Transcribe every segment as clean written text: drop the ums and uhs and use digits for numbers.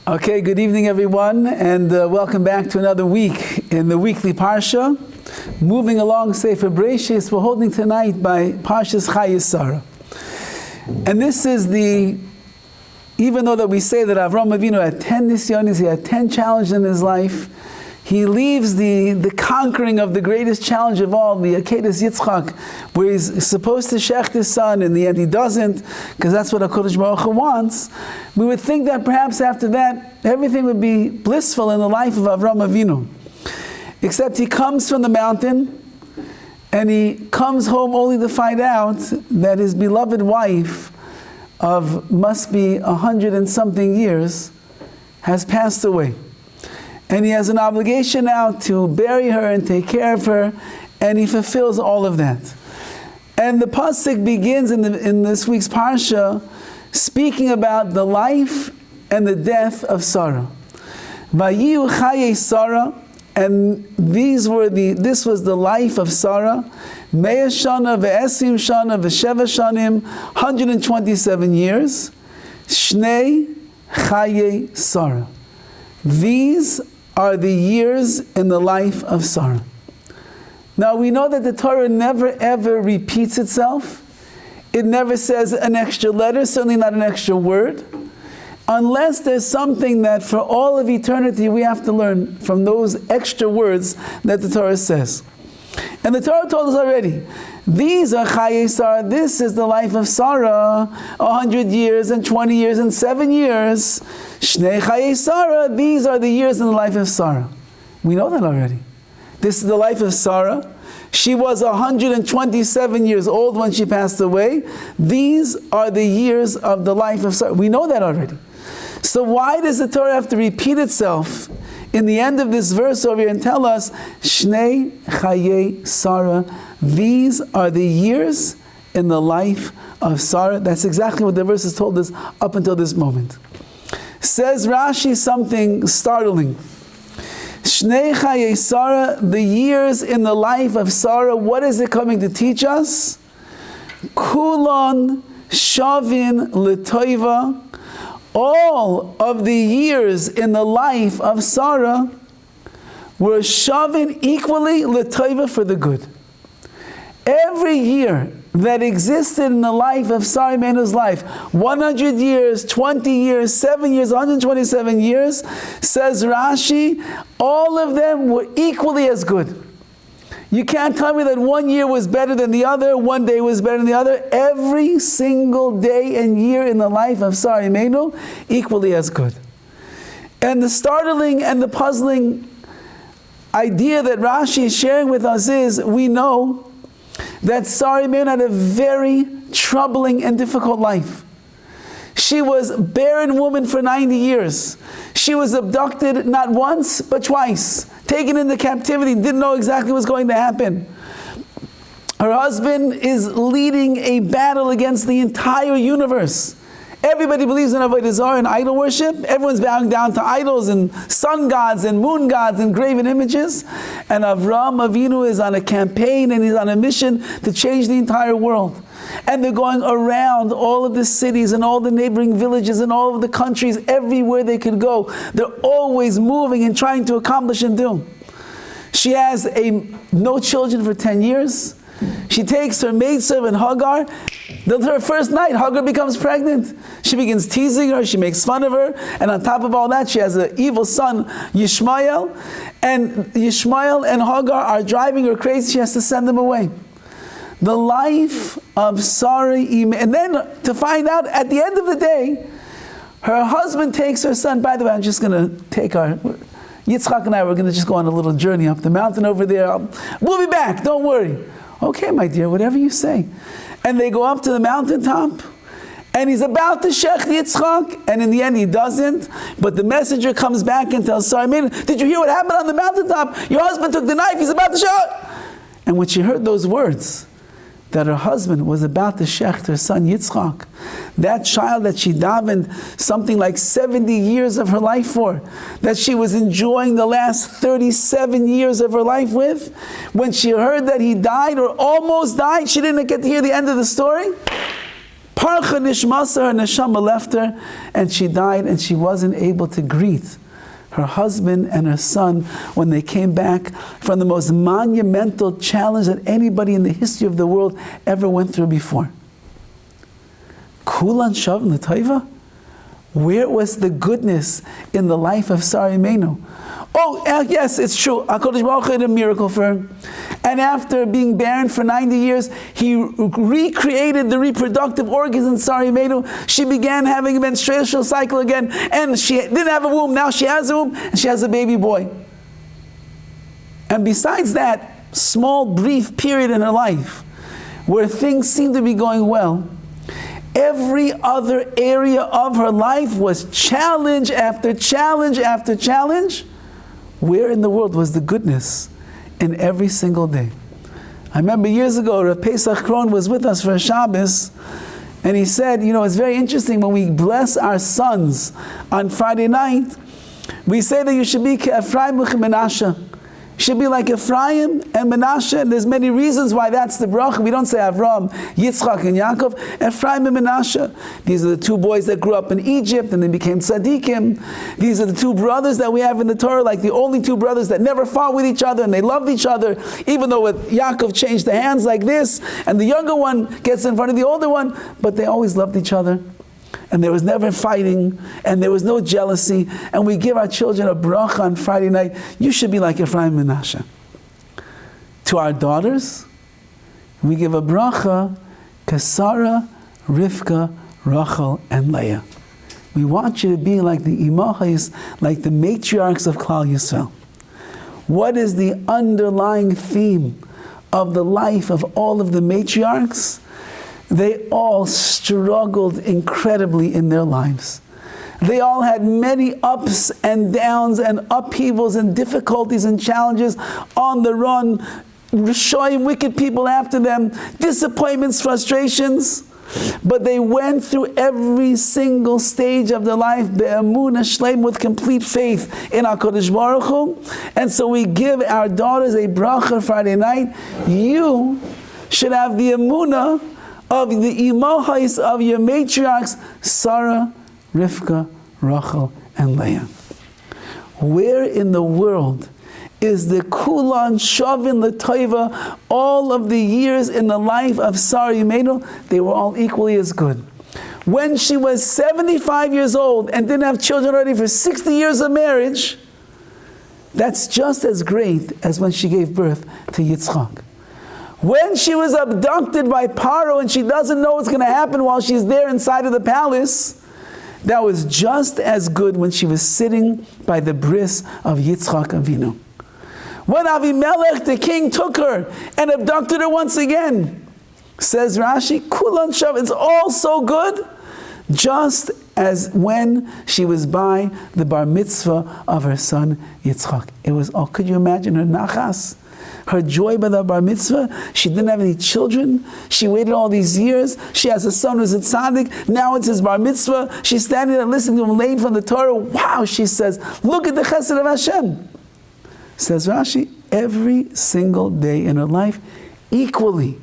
Okay, good evening everyone, and welcome back to another week in the weekly Parsha. Moving along Sefer PARSHAS, we're holding tonight by PARSHAS CHAYEI. And this is even though that we say that Avram Avinu had 10 nisyonis, he had 10 challenges in his life, he leaves the conquering of the greatest challenge of all, the Akedas Yitzchak, where he's supposed to shecht his son, in the end he doesn't, because that's what HaKadosh Baruch Hu wants. We would think that perhaps after that, everything would be blissful in the life of Avram Avinu. Except he comes from the mountain, and he comes home only to find out that his beloved wife of must be 100 and something years has passed away. And he has an obligation now to bury her and take care of her, and he fulfills all of that. And the pasuk begins in this week's parsha speaking about the life and the death of Sarah. Vayiyu CHAYEI Sarah, and this was the life of Sarah. 100 shana ve'esrim shana ve'sheva shanim, 127 years. Shnei CHAYEI Sarah. These are the years in the life of Sarah. Now we know that the Torah never ever repeats itself. It never says an extra letter, certainly not an extra word, unless there's something that for all of eternity we have to learn from those extra words that the Torah says. And the Torah told us already, these are CHAYEI Sarah, this is the life of Sarah, 100 years and 20 years and 7 years. Shnei CHAYEI Sarah, these are the years in the life of Sarah. We know that already. This is the life of Sarah. She was 127 years old when she passed away. These are the years of the life of Sarah. We know that already. So why does the Torah have to repeat itself in the end of this verse over here and tell us, Shnei CHAYEI Sarah, these are the years in the life of Sarah? That's exactly what the verse has told us up until this moment. Says Rashi something startling. Shnei CHAYEI Sarah, the years in the life of Sarah, what is it coming to teach us? Kulon shavin l'toiva. All of the years in the life of Sarah were shavin equally l'toiva, for the good. Every year that existed in the life of Sarah Imenu's life, 100 years, 20 years, 7 years, 127 years, says Rashi, all of them were equally as good. You can't tell me that one year was better than the other, one day was better than the other. Every single day and year in the life of Sarah Imenu, equally as good. And the startling and the puzzling idea that Rashi is sharing with us is, we know that Sarah Imenu had a very troubling and difficult life. She was a barren woman for 90 years. She was abducted not once, but twice. Taken into captivity, didn't know exactly what was going to happen. Her husband is leading a battle against the entire universe. Everybody believes in Avodah Zarah and idol worship. Everyone's bowing down to idols and sun gods and moon gods and graven images. And Avram Avinu is on a campaign and he's on a mission to change the entire world. And they're going around all of the cities and all the neighboring villages and all of the countries, everywhere they could go. They're always moving and trying to accomplish and do. She has no children for 10 years. She takes her maidservant Hagar. Her first night, Hagar becomes pregnant. She begins teasing her, she makes fun of her, and on top of all that, she has an evil son, Yishmael. And Yishmael and Hagar are driving her crazy, she has to send them away. The life of Sarah, and then to find out at the end of the day, her husband takes her son. By the way, I'm just going to take Yitzchak and I, we're going to just go on a little journey up the mountain over there. We'll be back, don't worry. Okay, my dear, whatever you say. And they go up to the mountaintop, and he's about to shecht Yitzchak, and in the end he doesn't. But the messenger comes back and tells Sarah, did you hear what happened on the mountaintop? Your husband took the knife, he's about to shecht. And when she heard those words, that her husband was about to shecht her son Yitzchak, that child that she davened something like 70 years of her life for, that she was enjoying the last 37 years of her life with, when she heard that he died or almost died, she didn't get to hear the end of the story. Parcha nishmasa, her neshama left her, and she died, and she wasn't able to greet her husband and her son when they came back from the most monumental challenge that anybody in the history of the world ever went through before. Kulan shav l'taiva? Where was the goodness in the life of Sarah Imeinu? Oh, yes, it's true. HaKadosh Baruch Hu did a miracle for her. And after being barren for 90 years, he recreated the reproductive organs in Sarah Imeinu. She began having a menstrual cycle again. And she didn't have a womb. Now she has a womb, and she has a baby boy. And besides that small, brief period in her life where things seemed to be going well, every other area of her life was challenge after challenge after challenge. Where in the world was the goodness in every single day? I remember years ago, Rav Pesach Kron was with us for a Shabbos, and he said, you know, it's very interesting when we bless our sons on Friday night, we say that you should be Ephraim Menashe. Should be like Ephraim and Menashe, and there's many reasons why that's the bracha. We don't say Avram, Yitzchak, and Yaakov. Ephraim and Menashe. These are the two boys that grew up in Egypt and they became tzaddikim. These are the two brothers that we have in the Torah, like the only two brothers that never fought with each other and they loved each other, even though with Yaakov changed the hands like this, and the younger one gets in front of the older one, but they always loved each other. And there was never fighting, and there was no jealousy. And we give our children a bracha on Friday night. You should be like Ephraim and Menashe. To our daughters, we give a bracha, Sarah, Rivka, Rachel, and Leah. We want you to be like the imachos, like the matriarchs of Klal Yisrael. What is the underlying theme of the life of all of the matriarchs? They all struggled incredibly in their lives. They all had many ups and downs and upheavals and difficulties and challenges on the run, showing wicked people after them, disappointments, frustrations. But they went through every single stage of their life, be'emunah shleim, with complete faith in HaKadosh Baruch Hu. And so we give our daughters a bracha Friday night. You should have the emunah of the imachos of your matriarchs, Sarah, Rivka, Rachel, and Leah. Where in the world is the kulan shavin l'toiva? All of the years in the life of Sarah Imeinu, they were all equally as good. When she was 75 years old and didn't have children already for 60 years of marriage, that's just as great as when she gave birth to Yitzchak. When she was abducted by Paro and she doesn't know what's going to happen while she's there inside of the palace, that was just as good when she was sitting by the bris of Yitzchak Avinu. When Avimelech, the king, took her and abducted her once again, says Rashi, Kulan Shav, it's all so good, just as when she was by the bar mitzvah of her son Yitzchak. It was all, could you imagine her nachas? Her joy by the bar mitzvah. She didn't have any children. She waited all these years. She has a son who's a tzaddik. Now it's his bar mitzvah. She's standing there listening to him learn from the Torah. Wow, she says, look at the chesed of Hashem. Says Rashi, every single day in her life, equally.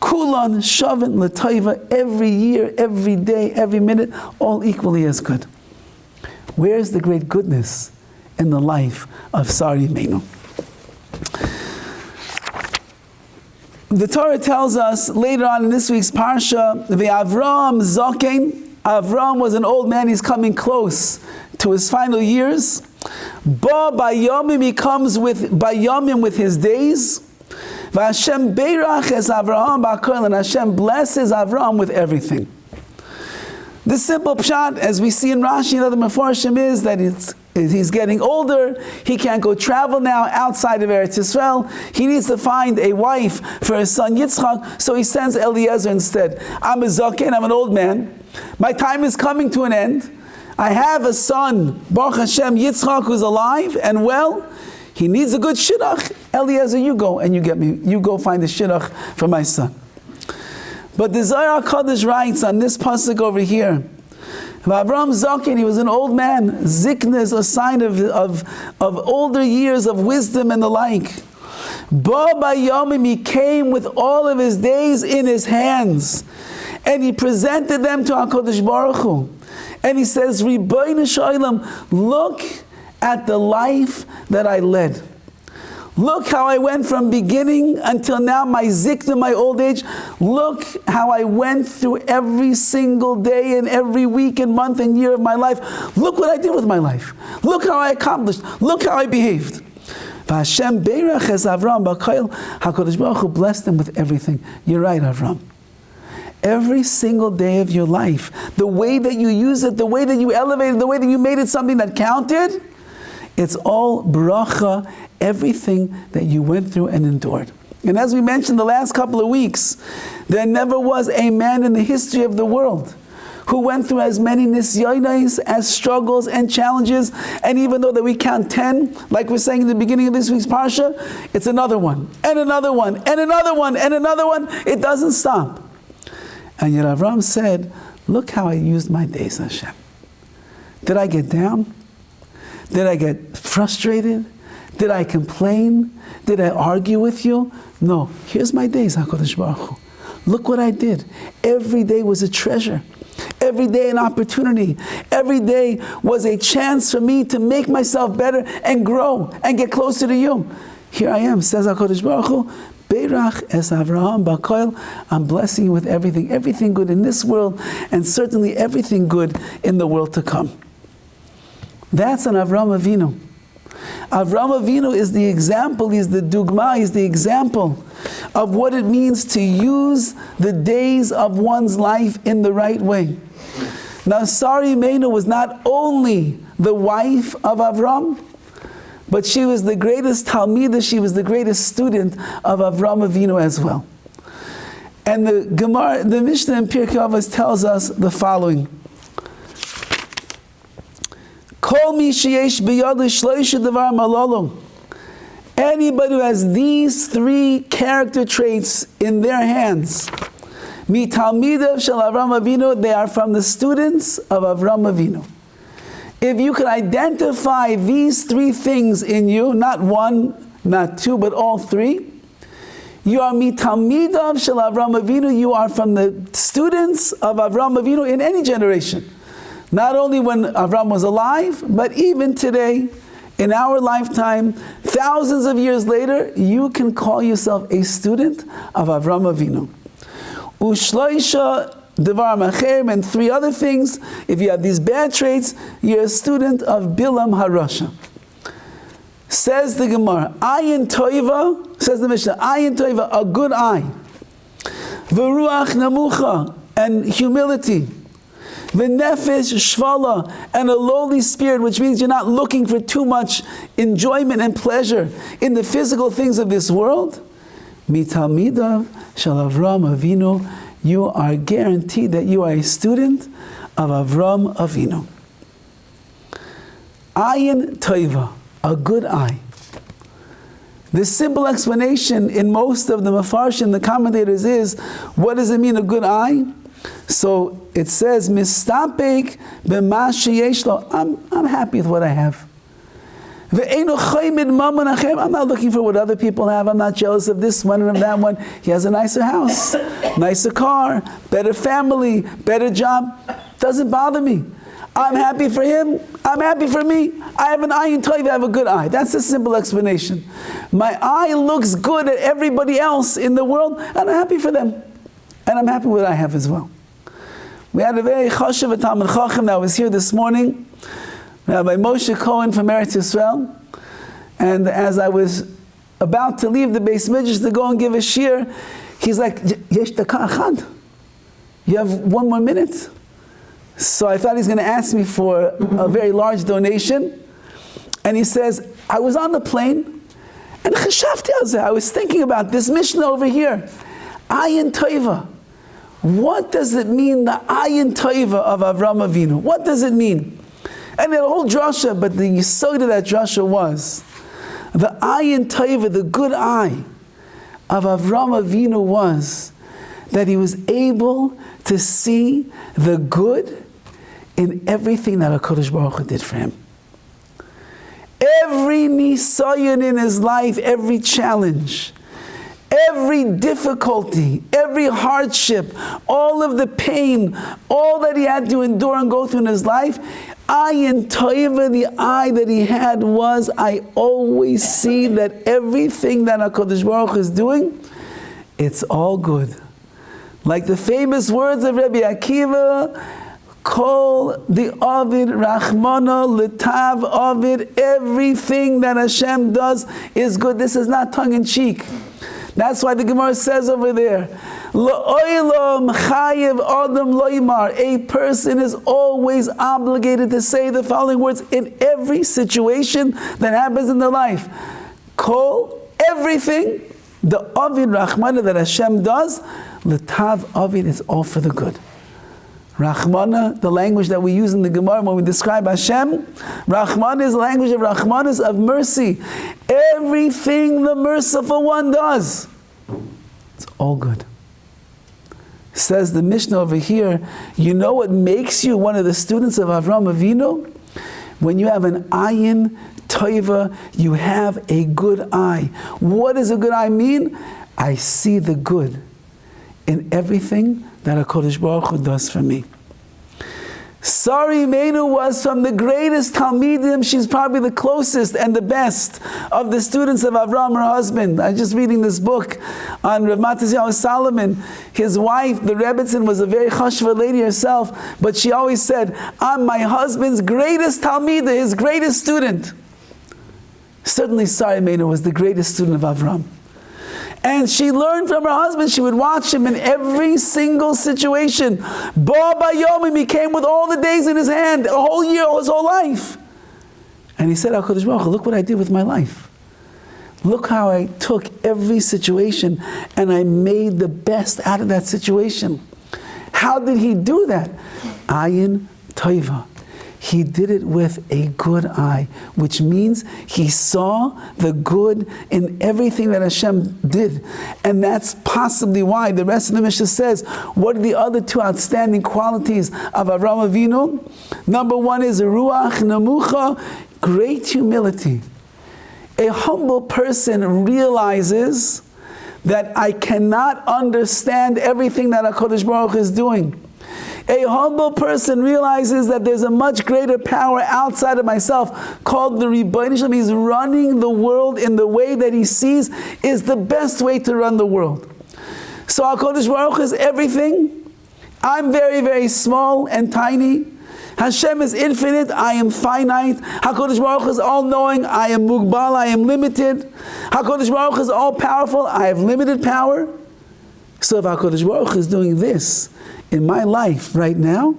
Kulan, shavin, l'taiva, every year, every day, every minute, all equally as good. Where's the great goodness in the life of Sarah Imeinu? The Torah tells us later on in this week's Parsha, the Avram Zaken. Avram was an old man, he's coming close to his final years. Ba Bayamim, he comes with Bayamim with his days. Vashem Beirach es Avraham Ba'kol, and Hashem blesses Avram with everything. The simple pshat, as we see in Rashi and other Mefarshim, is that he's getting older, he can't go travel now outside of Eretz Yisrael, he needs to find a wife for his son Yitzchak, so he sends Eliezer instead. I'm a zaken, I'm an old man, my time is coming to an end, I have a son, Baruch Hashem, Yitzchak, who's alive and well, he needs a good shidduch. Eliezer, you go and you go find a shidduch for my son. But the Zohar HaKadosh writes on this pasuk over here, Avram Zaken, he was an old man. Zikna is a sign of older years of wisdom and the like. Ba Bayomim, he came with all of his days in his hands. and he presented them to HaKadosh Baruch Hu. And he says, Ribono Shel Olam, look at the life that I led. Look how I went from beginning until now, my zikna, my old age. Look how I went through every single day and every week and month and year of my life. Look what I did with my life. Look how I accomplished. Look how I behaved. Hashem beirach es Avram b'koil. HaKadosh Baruch Hu blessed him with everything. You're right, Avram. Every single day of your life, the way that you use it, the way that you elevated, the way that you made it something that counted, it's all bracha, everything that you went through and endured. And as we mentioned the last couple of weeks, there never was a man in the history of the world who went through as many nisyonos, as struggles and challenges, and even though that we count 10, like we're saying in the beginning of this week's Parsha, it's another one, and another one, and another one, and another one. It doesn't stop. And yet Avram said, look how I used my days, Hashem. Did I get down? Did I get frustrated? Did I complain? Did I argue with you? No. Here's my days, HaKadosh Baruch Hu. Look what I did. Every day was a treasure. Every day an opportunity. Every day was a chance for me to make myself better and grow and get closer to you. Here I am, says HaKadosh Baruch Hu, Beirach es Avraham b'koil. I'm blessing you with everything good in this world, and certainly everything good in the world to come. That's an Avram Avinu. Avram Avinu is the example, he's the dugma, he's the example of what it means to use the days of one's life in the right way. Now, Sari Imeinu was not only the wife of Avram, but she was the greatest Talmidah, she was the greatest student of Avram Avinu as well. And the Gemara, the Mishnah in Pirkei Avos tells us the following. Kol mi sheyesh biyado shloisha davar malolo. Anybody who has these three character traits in their hands, mi talmidav shel Avram Avinu, they are from the students of Avram Avinu. If you can identify these three things in you, not one, not two, but all three, you are mi talmidav shel Avram Avinu, you are from the students of Avram Avinu in any generation. Not only when Avram was alive, but even today, in our lifetime, thousands of years later, you can call yourself a student of Avram Avinu. Ushloisha devar macherim, and three other things. If you have these bad traits, you're a student of Bilam Harasha. Says the Gemara, ayin toiva, says the Mishnah, ayin toiva, a good eye. V'ruach namucha, and humility. V'nefesh shvala, and a lowly spirit, which means you're not looking for too much enjoyment and pleasure in the physical things of this world. Mitalmidav shel Avram Avinu, you are guaranteed that you are a student of Avram Avinu. Ayin toiva, a good eye. The simple explanation in most of the Mefarshim, the commentators, is, what does it mean, a good eye? So it says, Mistapek b'ma sheyesh lo. I'm happy with what I have. Ve'eino choymid mamon achem. I'm not looking for what other people have. I'm not jealous of this one and of that one. He has a nicer house, nicer car, better family, better job. Doesn't bother me. I'm happy for him. I'm happy for me. I have an ayin toiv, I have a good eye. That's a simple explanation. My eye looks good at everybody else in the world, and I'm happy for them. And I'm happy with what I have as well. We had a very chashuv Talmid Chacham that was here this morning, Rabbi Moshe Cohen from Eretz Yisrael. And as I was about to leave the Beis Midrash to go and give a shir, he's like, Yesh daka achad. You have 1 more minute? So I thought he's going to ask me for a very large donation. And he says, I was on the plane, and I was thinking about this Mishnah over here. Ayin toiva. What does it mean, the ayin toiva of Avram Avinu? What does it mean? And the whole drasha, but the yesod of that drasha was, the ayin toiva, the good eye of Avram Avinu, was that he was able to see the good in everything that HaKadosh Baruch Hu did for him. Every nisayon in his life, every challenge, every difficulty, every hardship, all of the pain, all that he had to endure and go through in his life, Ayin Toiva, the eye that he had was, I always see that everything that HaKadosh Baruch Hu is doing, it's all good. Like the famous words of Rabbi Akiva, Kol the Ovid Rachmana Litav Ovid, everything that Hashem does is good. This is not tongue-in-cheek. That's why the Gemara says over there, La'olam chayev adam loymar. A person is always obligated to say the following words in every situation that happens in their life. Kol, everything, the Ovid Rachmana that Hashem does, Litav Ovid is all for the good. Rachmana, the language that we use in the Gemara when we describe Hashem, Rachmana is the language of Rachmanas, of mercy. Everything the merciful one does, it's all good. Says the Mishnah over here, you know what makes you one of the students of Avraham Avinu? When you have an ayin toiva, you have a good eye. What does a good eye mean? I see the good in everything that HaKadosh Baruch Hu does for me. Sari Imeinu was from the greatest Talmidim. She's probably the closest and the best of the students of Avram, her husband. I'm just reading this book on Rav Matizyahu Solomon. His wife, the Rebbitzin, was a very chashva lady herself, but she always said, I'm my husband's greatest Talmidah, his greatest student. Certainly Sari Imeinu was the greatest student of Avram. And she learned from her husband. She would watch him in every single situation. Bo Bayomim, he came with all the days in his hand, a whole year, his whole life. And he said, HaKadosh Baruch Hu, look what I did with my life. Look how I took every situation and I made the best out of that situation. How did he do that? Ayin Toiva. He did it with a good eye, which means he saw the good in everything that Hashem did. And that's possibly why the rest of the Mishnah says, what are the other two outstanding qualities of Avraham Avinu? Number one is Ruach Namucha, great humility. A humble person realizes that I cannot understand everything that HaKadosh Baruch Hu is doing. A humble person realizes that there's a much greater power outside of myself called the Rabbi. He's running the world in the way that he sees is the best way to run the world. So HaKadosh Baruch Hu is everything. I'm very, very small and tiny. Hashem is infinite, I am finite. HaKadosh Baruch Hu is all-knowing, I am mugbal, I am limited. HaKadosh Baruch Hu is all-powerful, I have limited power. So if HaKadosh Baruch Hu is doing this in my life right now,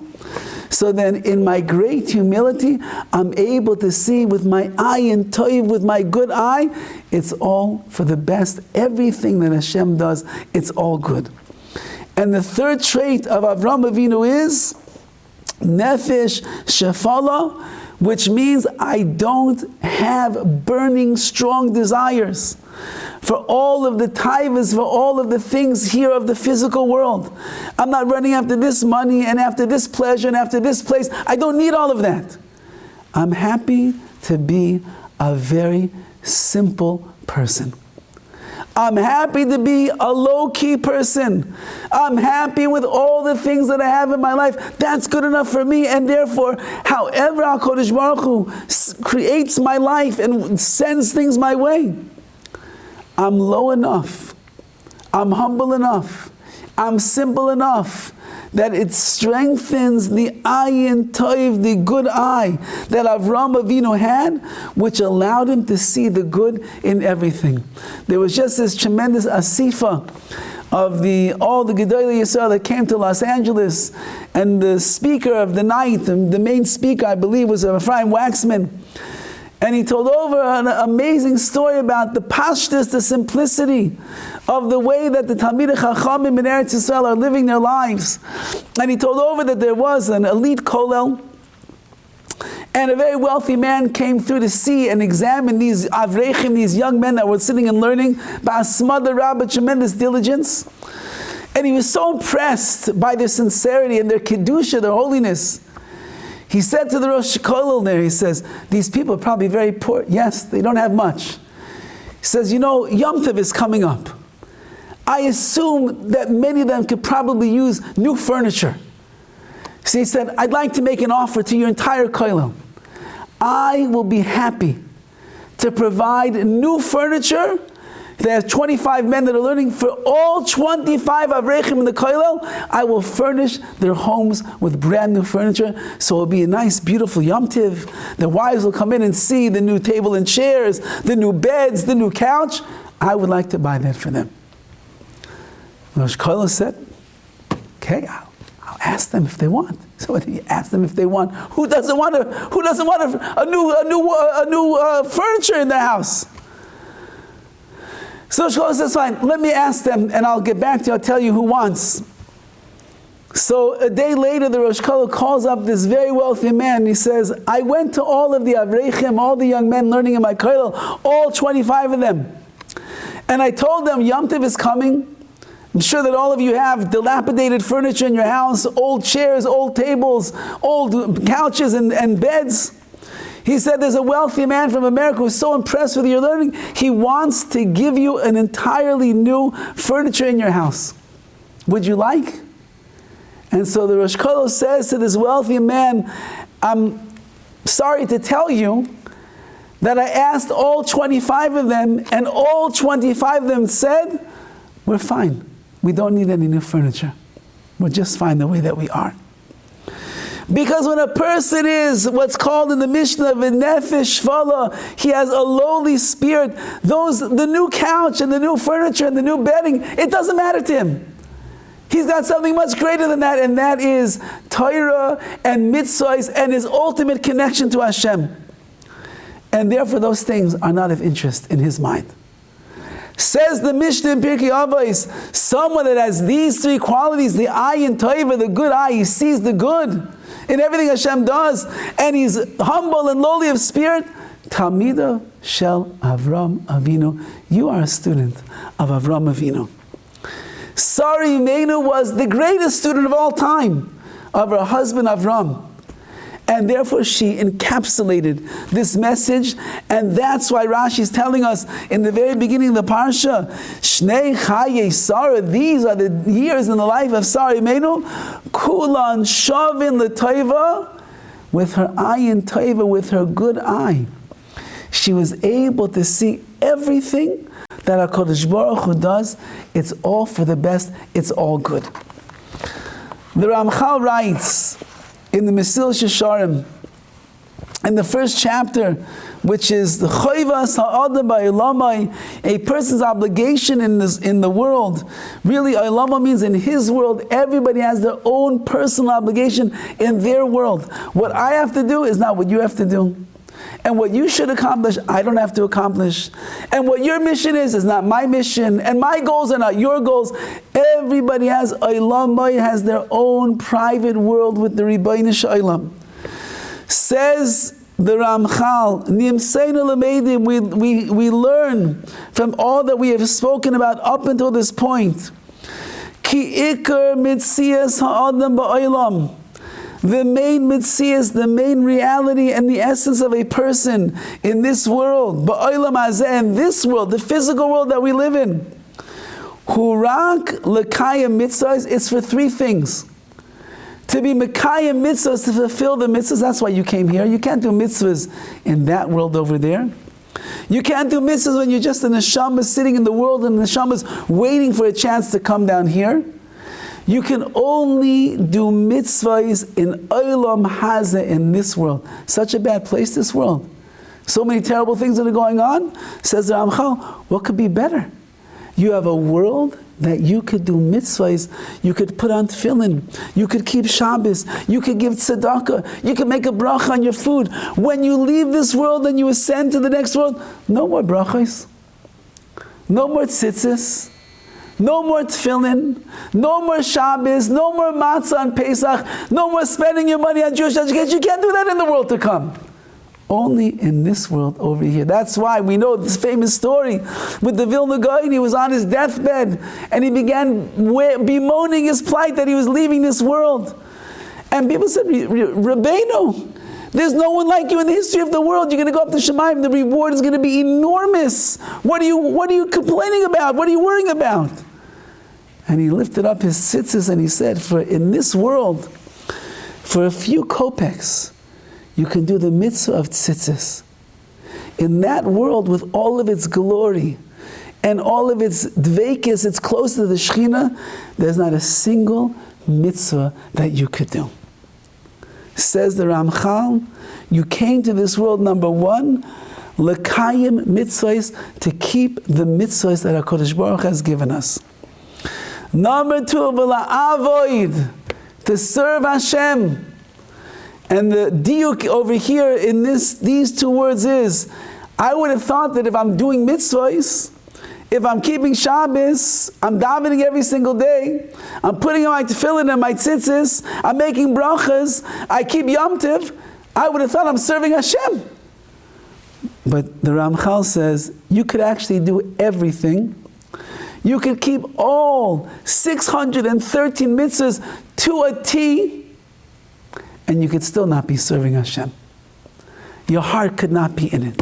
so then in my great humility, I'm able to see with my ayin toiv, with my good eye, it's all for the best. Everything that Hashem does, it's all good. And the third trait of Avraham Avinu is nefesh shefala, which means I don't have burning, strong desires for all of the taivas, for all of the things here of the physical world. I'm not running after this money and after this pleasure and after this place. I don't need all of that. I'm happy to be a very simple person. I'm happy to be a low-key person. I'm happy with all the things that I have in my life. That's good enough for me. And therefore, however HaKadosh Baruch Hu creates my life and sends things my way, I'm low enough, I'm humble enough, I'm simple enough that it strengthens the ayin toiv, the good eye that Avraham Avinu had, which allowed him to see the good in everything. There was just this tremendous asifa of all the Gedolei Yisrael that came to Los Angeles, and the speaker of the night, the main speaker I believe was Ephraim Waxman. And he told over an amazing story about the PARSHAS, the simplicity of the way that the Talmidei Chachamim in Eretz Yisrael are living their lives. And he told over that there was an elite kollel, and a very wealthy man came through to see and examine these avrechim, these young men that were sitting and learning, ba'asmada Rabbi, tremendous diligence. And he was so impressed by their sincerity and their kedusha, their holiness. He said to the Rosh Kollel there, he says, these people are probably very poor. Yes, they don't have much. He says, you know, Yom Tov is coming up. I assume that many of them could probably use new furniture. So he said, I'd like to make an offer to your entire kollel. I will be happy to provide new furniture. They have 25 men that are learning. For all 25 Avrechim in the kollel, I will furnish their homes with brand new furniture. So it'll be a nice, beautiful Yom Tiv. The wives will come in and see the new table and chairs, the new beds, the new couch. I would like to buy that for them. Rosh Kollel said, okay, I'll ask them if they want. So he asked them if they want. Who doesn't want a new furniture in their house? So Rosh Kollel says, fine, let me ask them and I'll get back to you, I'll tell you who wants. So a day later, the Rosh Kollel calls up this very wealthy man and he says, I went to all of the Avrechim, all the young men learning in my kollel, all 25 of them. And I told them, Yom Tov is coming. I'm sure that all of you have dilapidated furniture in your house, old chairs, old tables, old couches and beds. He said there's a wealthy man from America who's so impressed with your learning, he wants to give you an entirely new furniture in your house. Would you like? And so the Rosh Kollel says to this wealthy man, I'm sorry to tell you that I asked all 25 of them, and all 25 of them said, we're fine. We don't need any new furniture. We're just fine the way that we are. Because when a person is what's called in the Mishnah v'nefesh shvala, he has a lowly spirit, the new couch and the new furniture and the new bedding, it doesn't matter to him. He's got something much greater than that, and that is Torah and mitzvahs and his ultimate connection to Hashem. And therefore those things are not of interest in his mind. Says the Mishnah in Pirkei Avos, someone that has these three qualities, the ayin tova, the good eye, he sees the good in everything Hashem does, and he's humble and lowly of spirit, Talmida shel Avram Avinu. You are a student of Avram Avinu. Sari Imeinu was the greatest student of all time of her husband Avram. And therefore she encapsulated this message, and that's why Rashi is telling us in the very beginning of the Parsha, Shnei CHAYEI Sarah, these are the years in the life of Sarah Imeinu, Kulan Shavin L'Toiva, with her ayin Toiva, with her good eye. She was able to see everything that HaKadosh Baruch Hu does. It's all for the best, it's all good. The Ramchal writes, in the Mesilas Yesharim, in the first chapter, which is the Choivas Ha'adam Ba'olamai, a person's obligation in the world. Really, Olama means in his world, everybody has their own personal obligation in their world. What I have to do is not what you have to do. And what you should accomplish, I don't have to accomplish. And what your mission is not my mission. And my goals are not your goals. Everybody has Olam, has their own private world with the Ribbono Shel Olam. Says the Ramchal, we learn from all that we have spoken about up until this point. Ki ikar mitzias ha'adam ba'olam. The main mitzias, the main reality and the essence of a person in this world, ba'olam hazeh, in this world, the physical world that we live in, hurak l'kayim mitzvahs, it's for three things. To be mekayim mitzvahs, to fulfill the mitzvahs, that's why you came here. You can't do mitzvahs in that world over there. You can't do mitzvahs when you're just a neshama sitting in the world and the neshama's waiting for a chance to come down here. You can only do mitzvahs in Olam Hazeh, in this world. Such a bad place, this world. So many terrible things that are going on. Says the Ramchal, what could be better? You have a world that you could do mitzvahs, you could put on tefillin, you could keep Shabbos, you could give tzedakah, you could make a bracha on your food. When you leave this world and you ascend to the next world, no more brachas, no more tzitzis, no more tefillin, no more Shabbos, no more matzah on Pesach, no more spending your money on Jewish education. You can't do that in the world to come. Only in this world over here. That's why we know this famous story with the Vilna Gaon. He was on his deathbed and he began bemoaning his plight that he was leaving this world. And people said, Rabbeinu, there's no one like you in the history of the world. You're going to go up to Shemayim. The reward is going to be enormous. What are you complaining about? What are you worrying about? And he lifted up his tzitzis and he said, for in this world, for a few kopecks, you can do the mitzvah of tzitzis. In that world, with all of its glory and all of its dveikis, it's close to the Shekhinah, there's not a single mitzvah that you could do. Says the Ramchal, you came to this world, number one, l'kayim mitzvahs, to keep the mitzvahs that HaKadosh Baruch has given us. Number two, v'la'avoid, to serve Hashem. And the diuk over here in these two words is, I would have thought that if I'm doing mitzvahs, if I'm keeping Shabbos, I'm davening every single day, I'm putting on my tefillin and my tzitzis, I'm making brachas, I keep Yom Tov, I would have thought I'm serving Hashem. But the Ramchal says, you could actually do everything. You could keep all 613 mitzvahs to a T, and you could still not be serving Hashem. Your heart could not be in it.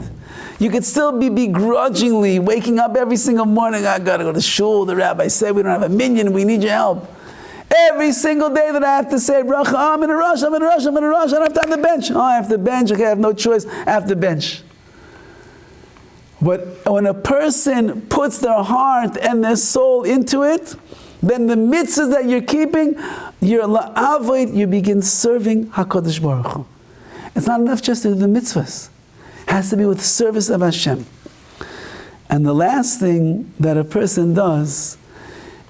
You could still be begrudgingly waking up every single morning, I got to go to shul, the rabbi said we don't have a minyan, we need your help. Every single day that I have to say, bracha, oh, I'm in a rush, I don't have time to bench. Oh, I have to bench, okay, I have no choice, I have to bench. But when a person puts their heart and their soul into it, then the mitzvahs that you're keeping, you're la'avoid, you begin serving HaKadosh Baruch Hu. It's not enough just to do the mitzvahs. It has to be with service of Hashem. And the last thing that a person does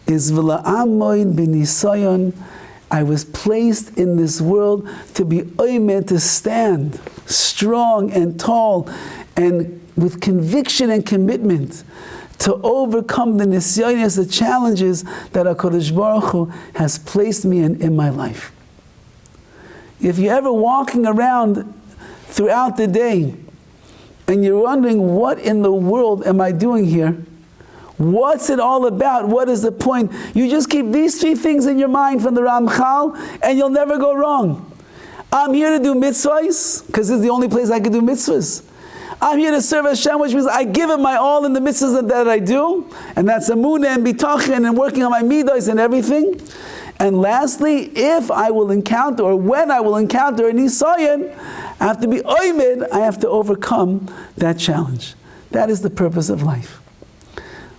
is v'la'amoid b'nisayon. I was placed in this world to be oimed, to stand strong and tall and with conviction and commitment to overcome the nisyonos, the challenges that HaKadosh Baruch Hu has placed me in my life. If you're ever walking around throughout the day and you're wondering, what in the world am I doing here? What's it all about? What is the point? You just keep these three things in your mind from the Ramchal and you'll never go wrong. I'm here to do mitzvahs, because this is the only place I can do mitzvahs. I'm here to serve Hashem, which means I give Him my all in the mitzvahs that I do, and that's amunah and bitachon and working on my midos and everything. And lastly, if I will encounter, or when I will encounter a nisayon, I have to be oimid, I have to overcome that challenge. That is the purpose of life.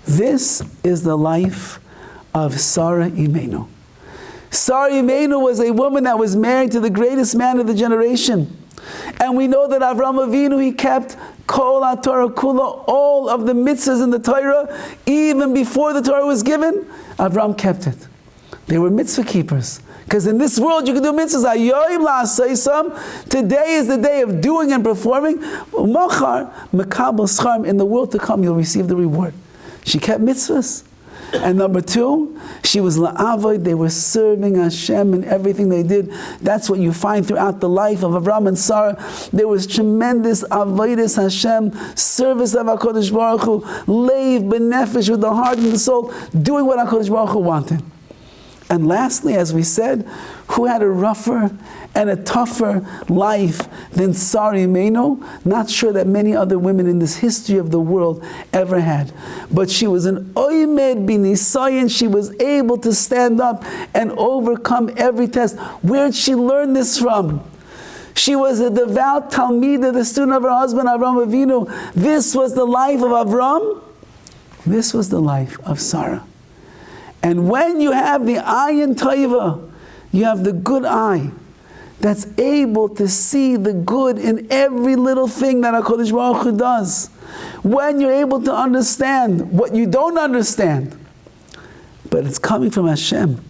This is the life of Sarah Imenu. Sarah Imenu was a woman that was married to the greatest man of the generation. And we know that Avram Avinu, he kept Kol HaTorah Kula, all of the mitzvahs in the Torah, even before the Torah was given, Avram kept it. They were mitzvah keepers. Because in this world you can do mitzvahs. Today is the day of doing and performing. In the world to come you'll receive the reward. She kept mitzvahs. And number two, she was la'avoid. They were serving Hashem in everything they did. That's what you find throughout the life of Avram and Sarah. There was tremendous avodas Hashem, service of HaKadosh Baruch Hu, leiv benefesh, with the heart and the soul, doing what HaKadosh Baruch Hu wanted. And lastly, as we said, who had a rougher and a tougher life than Sarah Imenu? Not sure that many other women in this history of the world ever had. But she was an oimed b'nisayon. She was able to stand up and overcome every test. Where did she learn this from? She was a devout Talmidah, the student of her husband, Avram Avinu. This was the life of Avram. This was the life of Sarah. And when you have the ayin taiva, you have the good eye that's able to see the good in every little thing that HaKadosh Baruch Hu does. When you're able to understand what you don't understand, but it's coming from Hashem,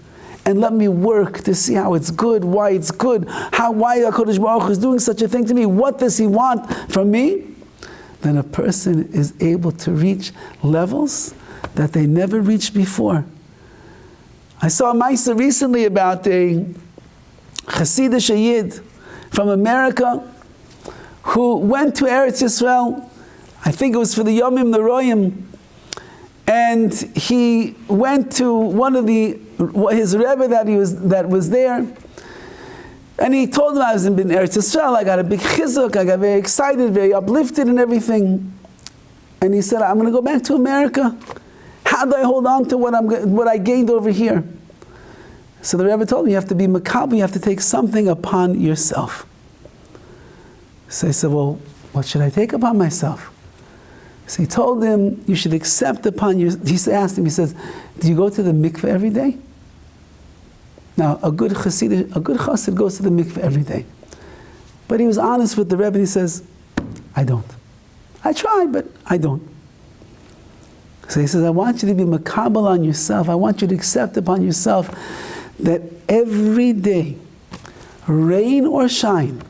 and let me work to see how it's good, why it's good, why HaKadosh Baruch Hu is doing such a thing to me, what does He want from me? Then a person is able to reach levels that they never reached before. I saw a Maisa recently about a Hasidic Yid from America who went to Eretz Yisrael. I think it was for the Yomim Neroyim, and he went to one of his Rebbe that was there, and he told him, I was in Eretz Yisrael, I got a big chizuk, I got very excited, very uplifted and everything. And he said, I'm going to go back to America. How do I hold on to what I gained over here? So the Rebbe told me, you have to be makabel, you have to take something upon yourself. So he said, well, what should I take upon myself? So he told him, you should accept upon your, he asked him, he says, do you go to the mikveh every day? Now, a good chassid goes to the mikveh every day. But he was honest with the Rebbe and he says, I don't. I try, but I don't. So he says, I want you to be makabel on yourself. I want you to accept upon yourself that every day, rain or shine,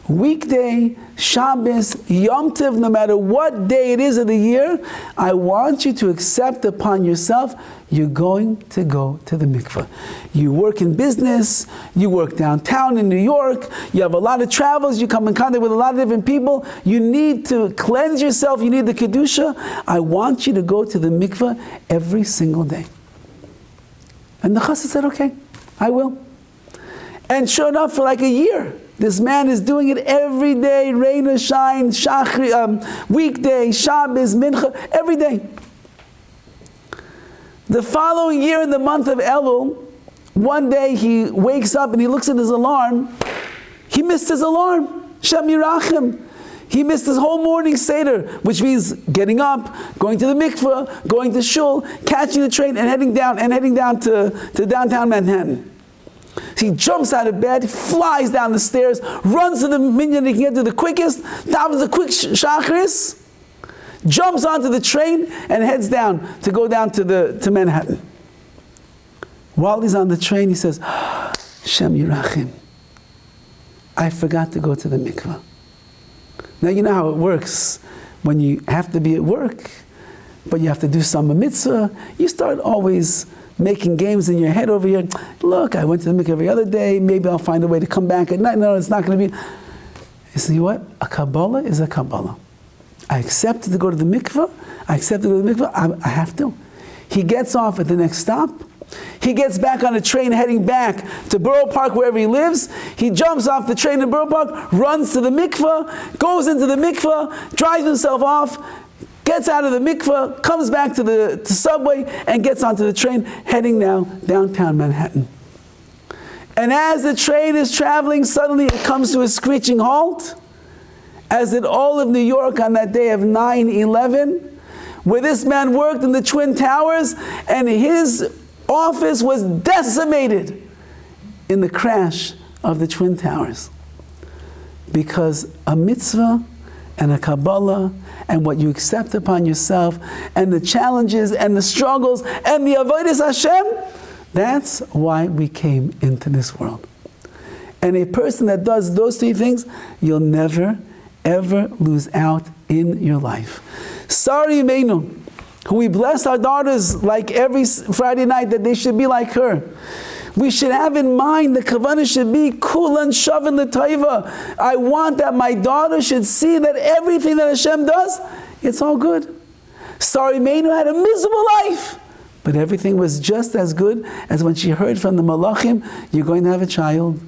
weekday, Shabbos, Yom Tov, no matter what day it is of the year, I want you to accept upon yourself, you're going to go to the mikveh. You work in business, you work downtown in New York, you have a lot of travels, you come in contact with a lot of different people, you need to cleanse yourself, you need the Kedusha. I want you to go to the mikveh every single day. And the chassid said, okay, I will. And sure enough, for like a year, this man is doing it every day, rain or shine, weekday, Shabbos, Mincha, every day. The following year in the month of Elul, one day he wakes up and he looks at his alarm. He missed his alarm. Shem Yirachim. He missed his whole morning Seder, which means getting up, going to the mikveh, going to shul, catching the train, and heading down to downtown Manhattan. He jumps out of bed, flies down the stairs, runs to the minyan he can get to the quickest, davens a quick shachris, jumps onto the train, and heads down to Manhattan. While he's on the train, he says, Shem Yirachim, I forgot to go to the mikveh. Now you know how it works when you have to be at work, but you have to do some mitzvah. You start always making games in your head over here. Look, I went to the mikveh every other day. Maybe I'll find a way to come back at night. No, it's not going to be. You see what? A Kabbalah is a Kabbalah. I accepted to go to the mikveh. I accepted to go to the mikveh. I have to. He gets off at the next stop. He gets back on a train heading back to Borough Park, wherever he lives. He jumps off the train in Borough Park, runs to the mikveh, goes into the mikveh, drives himself off, gets out of the mikveh, comes back to the subway, and gets onto the train, heading now downtown Manhattan. And as the train is traveling, suddenly it comes to a screeching halt, as did all of New York on that day of 9/11, where this man worked in the Twin Towers, and his office was decimated in the crash of the Twin Towers. Because a mitzvah and a Kabbalah and what you accept upon yourself and the challenges and the struggles and the avodas Hashem, that's why we came into this world. And a person that does those three things, you'll never, ever lose out in your life. Sari Meinu, who we bless our daughters like every Friday night that they should be like her. We should have in mind the kavanah should be kulan shavin l'taiva. I want that my daughter should see that everything that Hashem does, it's all good. Sari Meinu had a miserable life, but everything was just as good as when she heard from the malachim, you're going to have a child.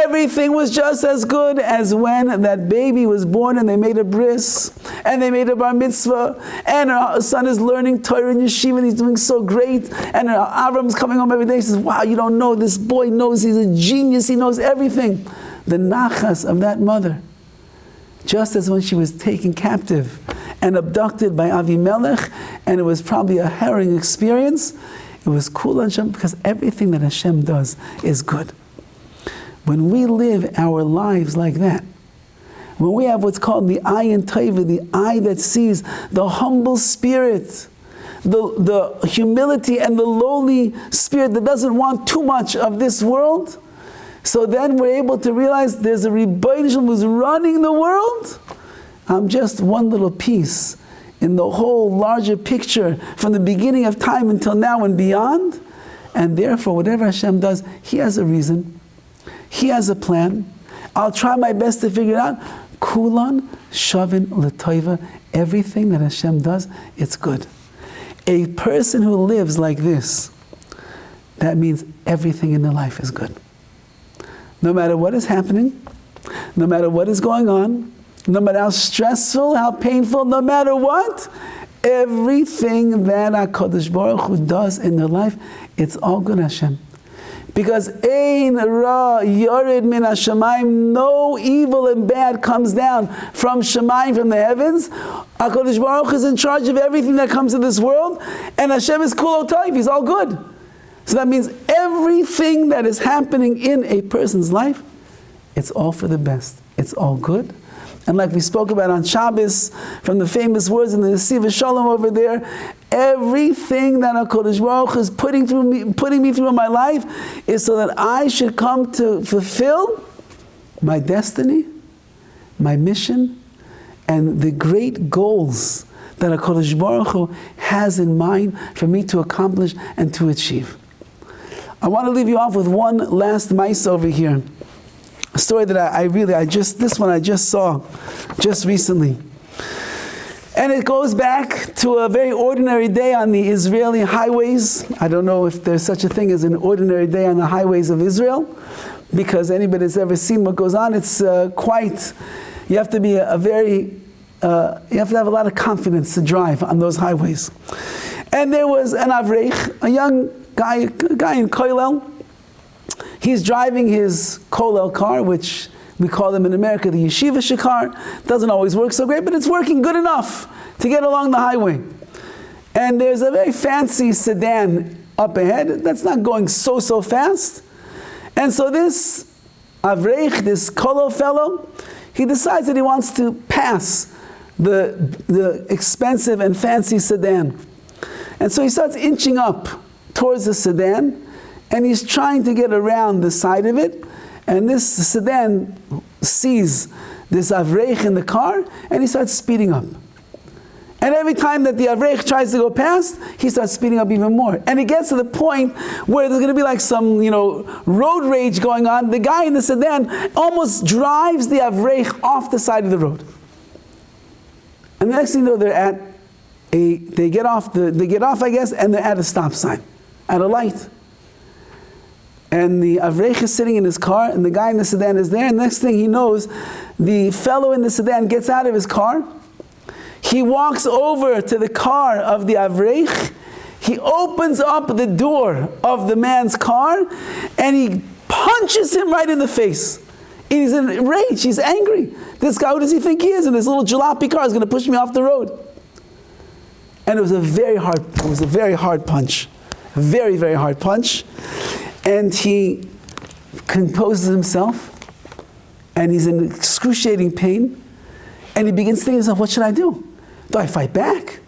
Everything was just as good as when that baby was born and they made a bris and they made a bar mitzvah and her son is learning Torah in yeshiva and he's doing so great, and Avram's coming home every day. He says, wow, you don't know, this boy knows, he's a genius, he knows everything. The nachas of that mother, just as when she was taken captive and abducted by Avimelech, and it was probably a harrowing experience, it was cool on Hashem because everything that Hashem does is good. When we live our lives like that, when we have what's called the ayin taiva, the eye that sees, the humble spirit, the humility and the lowly spirit that doesn't want too much of this world, so then we're able to realize there's a Rebbeinu Shalom who's running the world. I'm just one little piece in the whole larger picture from the beginning of time until now and beyond. And therefore, whatever Hashem does, He has a reason. He has a plan. I'll try my best to figure it out. Kulan shavin l'toiva. Everything that Hashem does, it's good. A person who lives like this, that means everything in their life is good. No matter what is happening, no matter what is going on, no matter how stressful, how painful, no matter what, Everything that HaKadosh Baruch Hu does in their life, it's all good, Hashem. Because Ein Ra Yored Min HaShamayim, no evil and bad comes down from Shamayim, from the heavens. HaKadosh Baruch Hu is in charge of everything that comes to this world, and Hashem is Kulo Tov, He's all good. So that means everything that is happening in a person's life, it's all for the best. It's all good. And like we spoke about on Shabbos, from the famous words in the Nesiv Shalom over there, everything that HaKadosh Baruch Hu is putting me through in my life is so that I should come to fulfill my destiny, my mission, and the great goals that HaKadosh Baruch Hu has in mind for me to accomplish and to achieve. I want to leave you off with one last mice over here. A story that I just saw just recently. And it goes back to a very ordinary day on the Israeli highways. I don't know if there's such a thing as an ordinary day on the highways of Israel, because anybody that's ever seen what goes on, it's you have to be you have to have a lot of confidence to drive on those highways. And there was an Avreich, a young guy in Koilel. He's driving his Kollel car, which we call them in America the Yeshiva Shikar. Doesn't always work so great, but it's working good enough to get along the highway. And there's a very fancy sedan up ahead that's not going so fast. And so this Avreich, this Kollel fellow, he decides that he wants to pass the expensive and fancy sedan. And so he starts inching up towards the sedan, and he's trying to get around the side of it, and this sedan sees this Avreich in the car, and he starts speeding up. And every time that the Avreich tries to go past, he starts speeding up even more. And it gets to the point where there's going to be like some, road rage going on. The guy in the sedan almost drives the Avreich off the side of the road. And the next thing you know, they get off, I guess, and they're at a stop sign, at a light. And the Avreich is sitting in his car, and the guy in the sedan is there, and the next thing he knows, the fellow in the sedan gets out of his car, he walks over to the car of the Avreich, he opens up the door of the man's car, and he punches him right in the face. He's in rage, he's angry. This guy, who does he think he is? And this little jalopy car is going to push me off the road. And it was a very hard punch. A very, very hard punch. And he composes himself, and he's in excruciating pain, and he begins thinking to himself, what should I do? Do I fight back?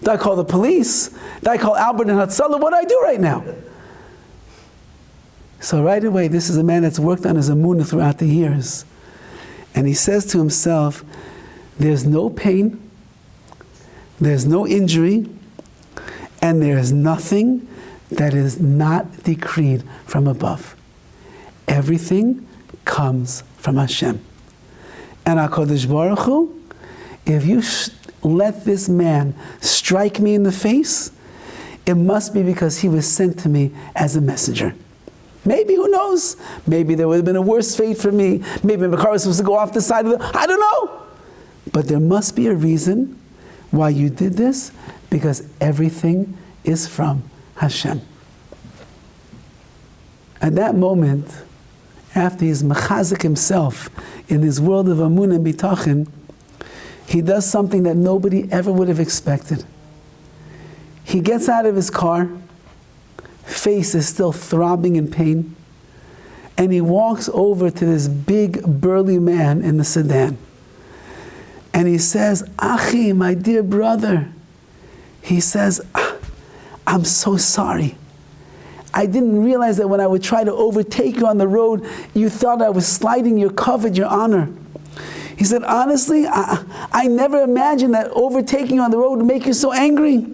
Do I call the police? Do I call Albert and Hatzalah? What do I do right now? So right away, this is a man that's worked on his emunah throughout the years. And he says to himself, there's no pain, there's no injury, and there's nothing that is not decreed from above. Everything comes from Hashem. And HaKadosh Baruch Hu, if you let this man strike me in the face, it must be because he was sent to me as a messenger. Maybe, who knows? Maybe there would have been a worse fate for me. Maybe my car was supposed to go off the side of I don't know. But there must be a reason why you did this, because everything is from Hashem. At that moment, after he's mechazik himself in his world of amun and bitachon, he does something that nobody ever would have expected. He gets out of his car, face is still throbbing in pain, and he walks over to this big burly man in the sedan. And he says, Achi, my dear brother, he says, I'm so sorry. I didn't realize that when I would try to overtake you on the road, you thought I was slighting your kavod, your honor. He said, honestly, I never imagined that overtaking you on the road would make you so angry.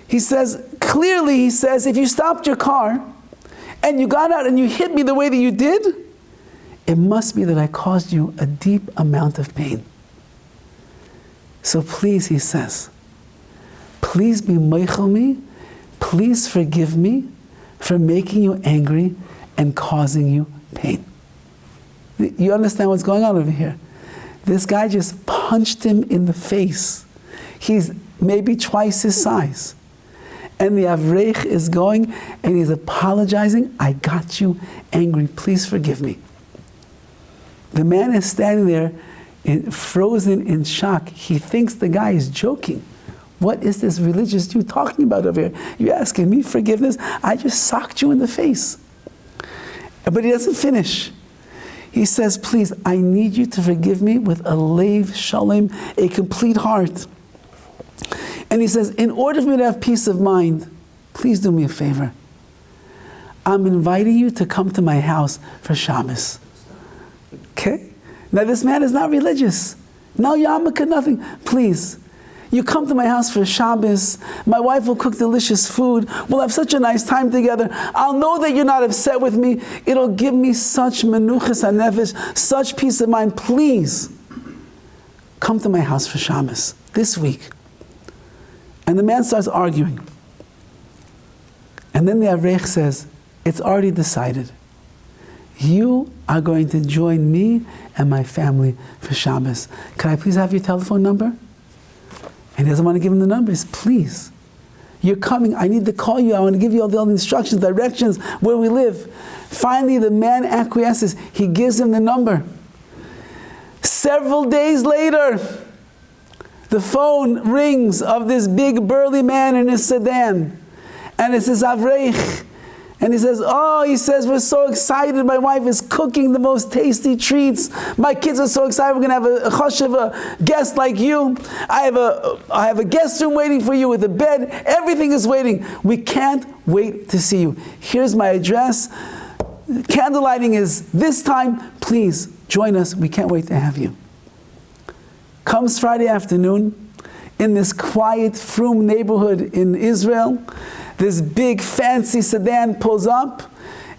He says, clearly, he says, if you stopped your car and you got out and you hit me the way that you did, it must be that I caused you a deep amount of pain. So please, he says, please be meichel me, please forgive me for making you angry and causing you pain. You understand what's going on over here? This guy just punched him in the face. He's maybe twice his size. And the Avreich is going and he's apologizing. I got you angry. Please forgive me. The man is standing there frozen in shock. He thinks the guy is joking. What is this religious Jew talking about over here? You're asking me forgiveness? I just socked you in the face. But he doesn't finish. He says, please, I need you to forgive me with a leiv shalom, a complete heart. And he says, in order for me to have peace of mind, please do me a favor. I'm inviting you to come to my house for Shabbos. Okay? Now this man is not religious. No yarmulke, nothing. Please, you come to my house for Shabbos. My wife will cook delicious food. We'll have such a nice time together. I'll know that you're not upset with me. It'll give me such menuchas hanefesh, such peace of mind. Please, come to my house for Shabbos this week. And the man starts arguing. And then the Avreich says, it's already decided. You are going to join me and my family for Shabbos. Can I please have your telephone number? And he doesn't want to give him the numbers. Please. You're coming. I need to call you. I want to give you all the instructions, directions, where we live. Finally, the man acquiesces. He gives him the number. Several days later, the phone rings of this big burly man in his sedan. And it says, Avreich. And he says, we're so excited. My wife is cooking the most tasty treats. My kids are so excited. We're going to have a choshev, guest like you. I have a guest room waiting for you with a bed. Everything is waiting. We can't wait to see you. Here's my address. Candlelighting is this time. Please join us. We can't wait to have you. Comes Friday afternoon in this quiet, frum neighborhood in Israel. This big fancy sedan pulls up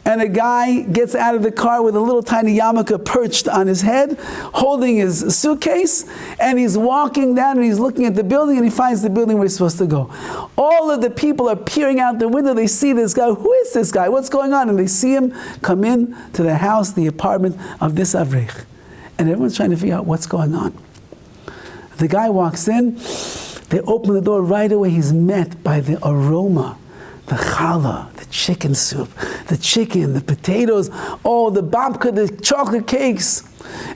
and a guy gets out of the car with a little tiny yarmulke perched on his head, holding his suitcase, and he's walking down and he's looking at the building and he finds the building where he's supposed to go. All of the people are peering out the window. They see this guy. Who is this guy? What's going on? And they see him come in to the house, the apartment of this Avreich. And everyone's trying to figure out what's going on. The guy walks in. They open the door right away. He's met by the aroma. The challah, the chicken soup, the chicken, the potatoes, the babka, the chocolate cakes.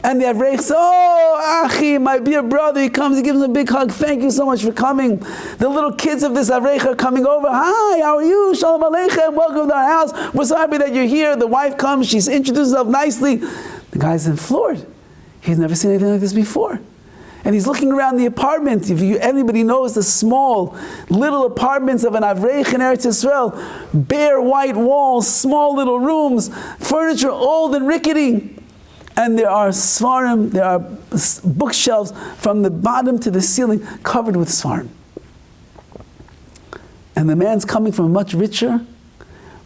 And the Avreich says, Achi, my dear brother, he comes, he gives him a big hug. Thank you so much for coming. The little kids of this Avreich are coming over. Hi, how are you? Shalom Aleichem, welcome to our house. We're so happy that you're here. The wife comes, she's introduced herself nicely. The guy's floored. He's never seen anything like this before. And he's looking around the apartment. If anybody knows the small, little apartments of an Avreich in Eretz Yisrael, bare white walls, small little rooms, furniture old and rickety. And there are svarim, there are bookshelves from the bottom to the ceiling covered with svarim. And the man's coming from a much richer,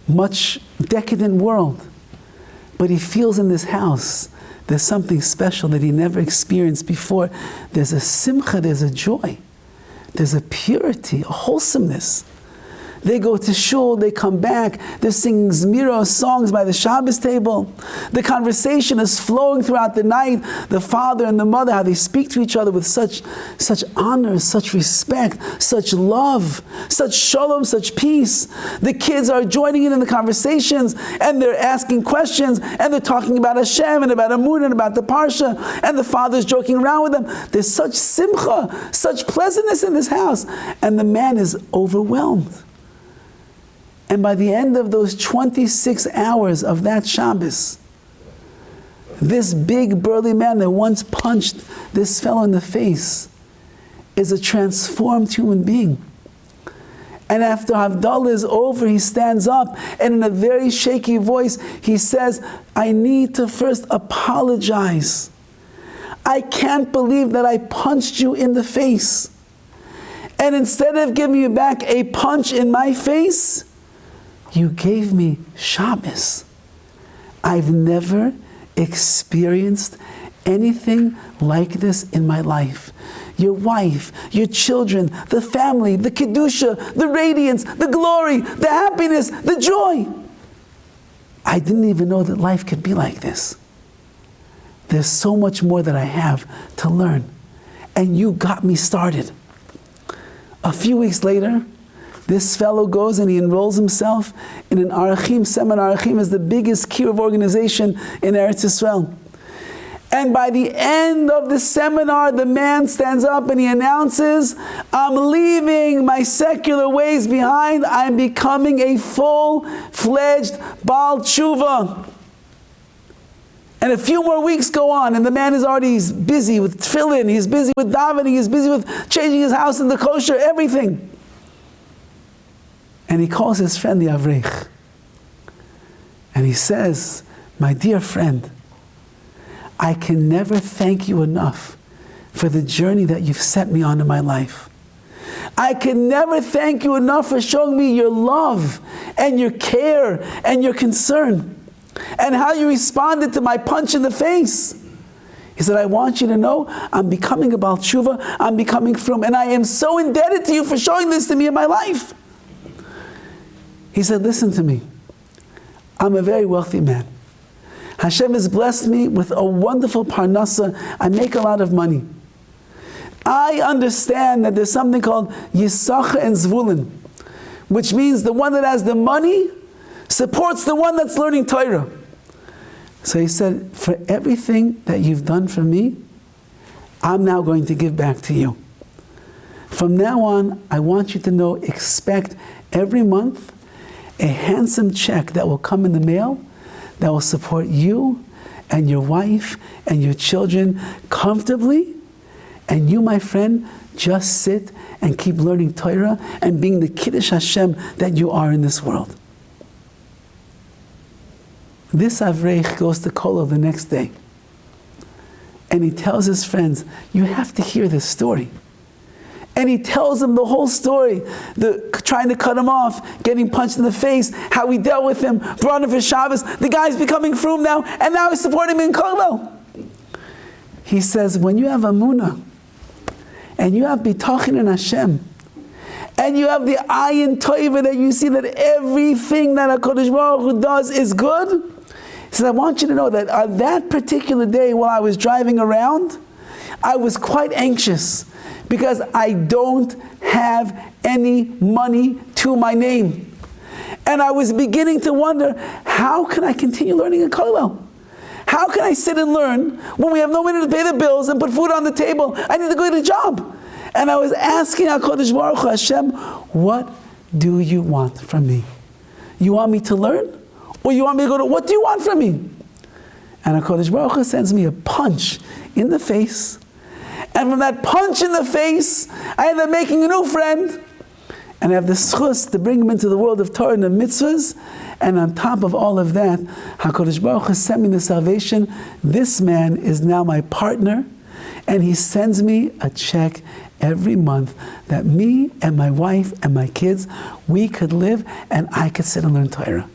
much decadent world. But he feels in this house there's something special that he never experienced before. There's a simcha, there's a joy. There's a purity, a wholesomeness. They go to shul, they come back, they're singing Zmira songs by the Shabbos table. The conversation is flowing throughout the night. The father and the mother, how they speak to each other with such honor, such respect, such love, such shalom, such peace. The kids are joining in the conversations and they're asking questions and they're talking about Hashem and about Amun and about the Parsha, and the father's joking around with them. There's such simcha, such pleasantness in this house, and the man is overwhelmed. And by the end of those 26 hours of that Shabbos, this big burly man that once punched this fellow in the face is a transformed human being. And after Havdalah is over, he stands up and in a very shaky voice, he says, I need to first apologize. I can't believe that I punched you in the face. And instead of giving you back a punch in my face, you gave me Shabbos. I've never experienced anything like this in my life. Your wife, your children, the family, the Kedusha, the radiance, the glory, the happiness, the joy. I didn't even know that life could be like this. There's so much more that I have to learn. And you got me started. A few weeks later, this fellow goes and he enrolls himself in an Arachim seminar. Arachim is the biggest kiruv organization in Eretz Yisrael. And by the end of the seminar, the man stands up and he announces, I'm leaving my secular ways behind. I'm becoming a full-fledged Baal Tshuva. And a few more weeks go on, and the man is already busy with tefillin, he's busy with davening, he's busy with changing his house into kosher, everything. And he calls his friend the Avrech. And he says, my dear friend, I can never thank you enough for the journey that you've set me on in my life. I can never thank you enough for showing me your love and your care and your concern and how you responded to my punch in the face. He said, I want you to know I'm becoming a Baal Tshuva, I'm becoming frum, and I am so indebted to you for showing this to me in my life. He said, listen to me. I'm a very wealthy man. Hashem has blessed me with a wonderful parnasa. I make a lot of money. I understand that there's something called Yisachar and Zvulun, which means the one that has the money supports the one that's learning Torah. So he said, for everything that you've done for me, I'm now going to give back to you. From now on, I want you to know, expect every month a handsome check that will come in the mail that will support you and your wife and your children comfortably. And you, my friend, just sit and keep learning Torah and being the Kiddush Hashem that you are in this world. This Avrech goes to Kolo the next day. And he tells his friends, you have to hear this story. And he tells them the whole story, trying to cut him off, getting punched in the face, how he dealt with him, brought him for Shabbos. The guy's becoming frum now, and now he's supporting him in Kolo. He says, when you have Amunah, and you have Bitachin in Hashem, and you have the ayin toiva that you see that everything that HaKadosh Baruch Hu does is good, he says, I want you to know that on that particular day while I was driving around, I was quite anxious because I don't have any money to my name. And I was beginning to wonder, how can I continue learning in Kollel? How can I sit and learn when we have no money to pay the bills and put food on the table? I need to go get a job. And I was asking HaKadosh Baruch Hu, Hashem, what do you want from me? You want me to learn? Or you want me to go to, what do you want from me? And HaKadosh Baruch Hu sends me a punch in the face. And from that punch in the face, I end up making a new friend. And I have the schus to bring him into the world of Torah and the mitzvahs. And on top of all of that, HaKadosh Baruch Hu sent me the salvation. This man is now my partner. And he sends me a check every month that me and my wife and my kids, we could live and I could sit and learn Torah.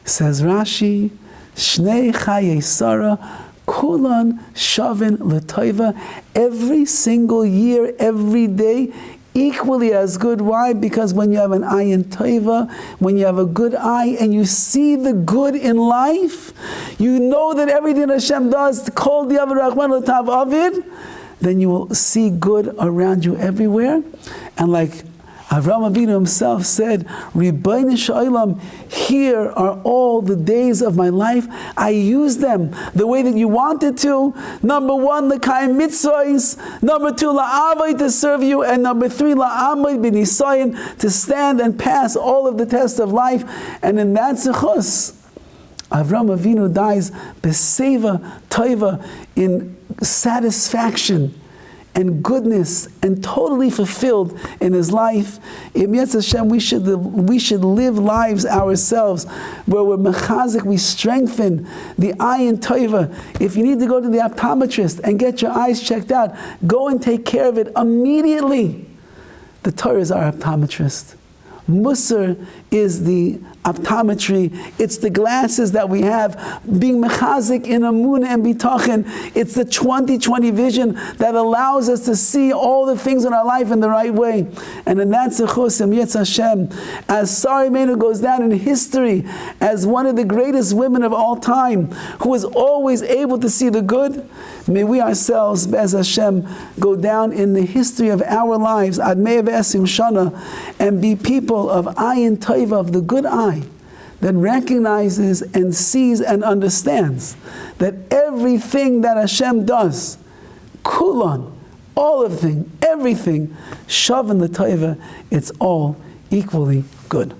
Says Rashi, Shnei Chayei Sarah, Kulan Shavin L'Toiva, every single year, every day, equally as good. Why? Because when you have an ayin toiva, when you have a good eye and you see the good in life, you know that everything Hashem does, call the Rahman L'Tav Avid, then you will see good around you everywhere. And like Avraham Avinu himself said, Ribbono shel Olam, here are all the days of my life. I use them the way that you wanted to. Number one, l'kayim mitzvos. Number two, la'avay, to serve you. And number three, la'amay b'nisayin, to stand and pass all of the tests of life. And in that zechus, Avraham Avinu dies b'seva toiva, in satisfaction and goodness, and totally fulfilled in his life. In Yetz Hashem, we should live lives ourselves where we're mechazik, we strengthen the ayin toiva. If you need to go to the optometrist and get your eyes checked out, go and take care of it immediately. The Torah is our optometrist. Musar is the optometry. It's the glasses that we have, being mechazik in amun and bitachon. It's the 20/20 vision that allows us to see all the things in our life in the right way. And in that zechus and Yetz Hashem, as Sarah Imeinu goes down in history as one of the greatest women of all time, who was always able to see the good, may we ourselves, Be'ez Hashem, go down in the history of our lives, Ad Mei V'Esim Shana, and be people of ayin taiva, of the good eye, that recognizes and sees and understands that everything that Hashem does, kulan, all of thing, everything, shav in the taiva, it's all equally good.